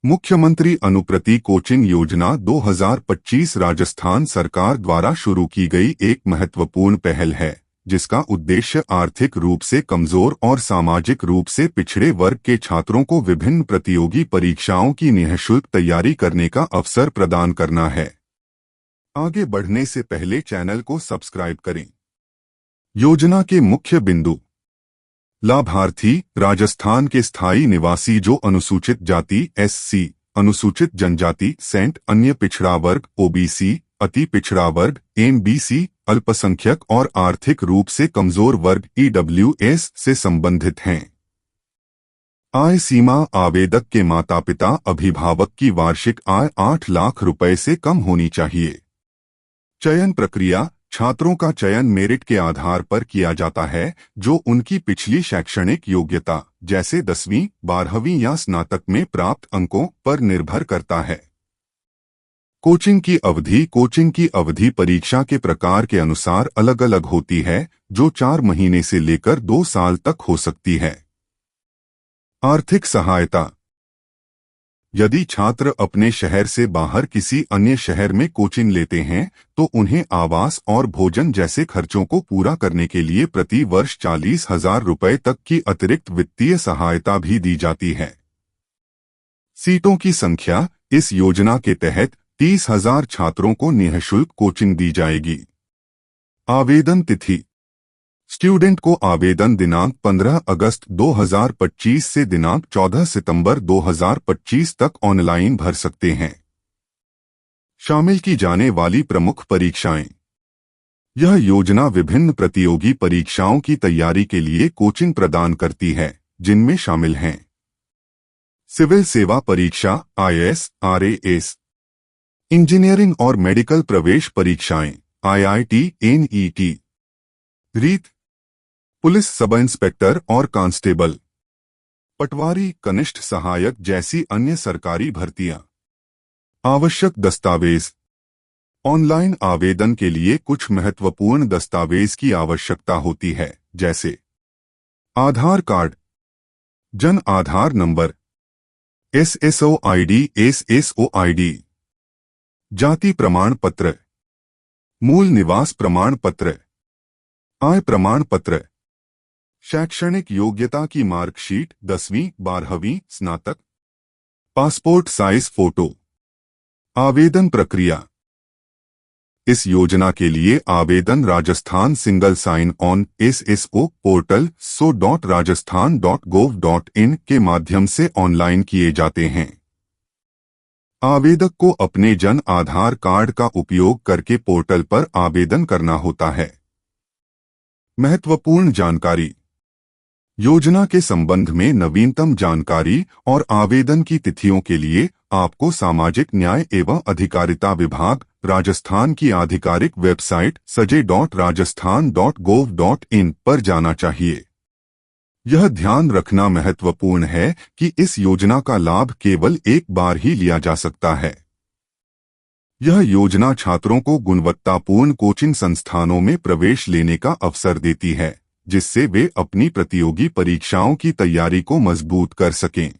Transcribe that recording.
मुख्यमंत्री अनुप्रति कोचिंग योजना 2025 राजस्थान सरकार द्वारा शुरू की गई एक महत्वपूर्ण पहल है, जिसका उद्देश्य आर्थिक रूप से कमजोर और सामाजिक रूप से पिछड़े वर्ग के छात्रों को विभिन्न प्रतियोगी परीक्षाओं की निःशुल्क तैयारी करने का अवसर प्रदान करना है। आगे बढ़ने से पहले चैनल को सब्सक्राइब करें। योजना के मुख्य बिंदु। लाभार्थी राजस्थान के स्थायी निवासी जो अनुसूचित जाति SC, अनुसूचित जनजाति सेंट, अन्य पिछड़ा वर्ग OBC, अति पिछड़ा वर्ग MBC, अल्पसंख्यक और आर्थिक रूप से कमजोर वर्ग EWS से संबंधित हैं। आय सीमा। आवेदक के माता पिता अभिभावक की वार्षिक आय 8 लाख रुपए से कम होनी चाहिए। चयन प्रक्रिया। छात्रों का चयन मेरिट के आधार पर किया जाता है, जो उनकी पिछली शैक्षणिक योग्यता जैसे 10वीं, 12वीं या स्नातक में प्राप्त अंकों पर निर्भर करता है। कोचिंग की अवधि। कोचिंग की अवधि परीक्षा के प्रकार के अनुसार अलग अलग होती है, जो 4 महीने से लेकर 2 साल तक हो सकती है। आर्थिक सहायता। यदि छात्र अपने शहर से बाहर किसी अन्य शहर में कोचिंग लेते हैं, तो उन्हें आवास और भोजन जैसे खर्चों को पूरा करने के लिए प्रति वर्ष 40,000 रुपए तक की अतिरिक्त वित्तीय सहायता भी दी जाती है। सीटों की संख्या। इस योजना के तहत 30,000 छात्रों को निःशुल्क कोचिंग दी जाएगी। आवेदन तिथि। स्टूडेंट को आवेदन दिनांक 15 अगस्त 2025 से दिनांक 14 सितंबर 2025 तक ऑनलाइन भर सकते हैं। शामिल की जाने वाली प्रमुख परीक्षाएं। यह योजना विभिन्न प्रतियोगी परीक्षाओं की तैयारी के लिए कोचिंग प्रदान करती है, जिनमें शामिल हैं सिविल सेवा परीक्षा IAS, RAS, इंजीनियरिंग और मेडिकल प्रवेश परीक्षाएं IIT, NET, रीत, पुलिस सब इंस्पेक्टर और कांस्टेबल, पटवारी, कनिष्ठ सहायक जैसी अन्य सरकारी भर्तियां। आवश्यक दस्तावेज। ऑनलाइन आवेदन के लिए कुछ महत्वपूर्ण दस्तावेज की आवश्यकता होती है, जैसे आधार card, Jan Aadhaar number, SSOID, जाति प्रमाण पत्र, मूल निवास प्रमाण पत्र, आय प्रमाण पत्र, शैक्षणिक योग्यता की मार्कशीट 10वीं, 12वीं, स्नातक, पासपोर्ट साइज फोटो। आवेदन प्रक्रिया। इस योजना के लिए आवेदन Rajasthan single sign on SSO portal so.rajasthan.gov.in के माध्यम से ऑनलाइन किए जाते हैं। आवेदक को अपने जन आधार कार्ड का उपयोग करके पोर्टल पर आवेदन करना होता है। महत्वपूर्ण जानकारी। योजना के संबंध में नवीनतम जानकारी और आवेदन की तिथियों के लिए आपको सामाजिक न्याय एवं अधिकारिता विभाग राजस्थान की आधिकारिक वेबसाइट saje.rajasthan.gov.in पर जाना चाहिए। यह ध्यान रखना महत्वपूर्ण है कि इस योजना का लाभ केवल एक बार ही लिया जा सकता है। यह योजना छात्रों को गुणवत्तापूर्ण कोचिंग संस्थानों में प्रवेश लेने का अवसर देती है, जिससे वे अपनी प्रतियोगी परीक्षाओं की तैयारी को मजबूत कर सकें।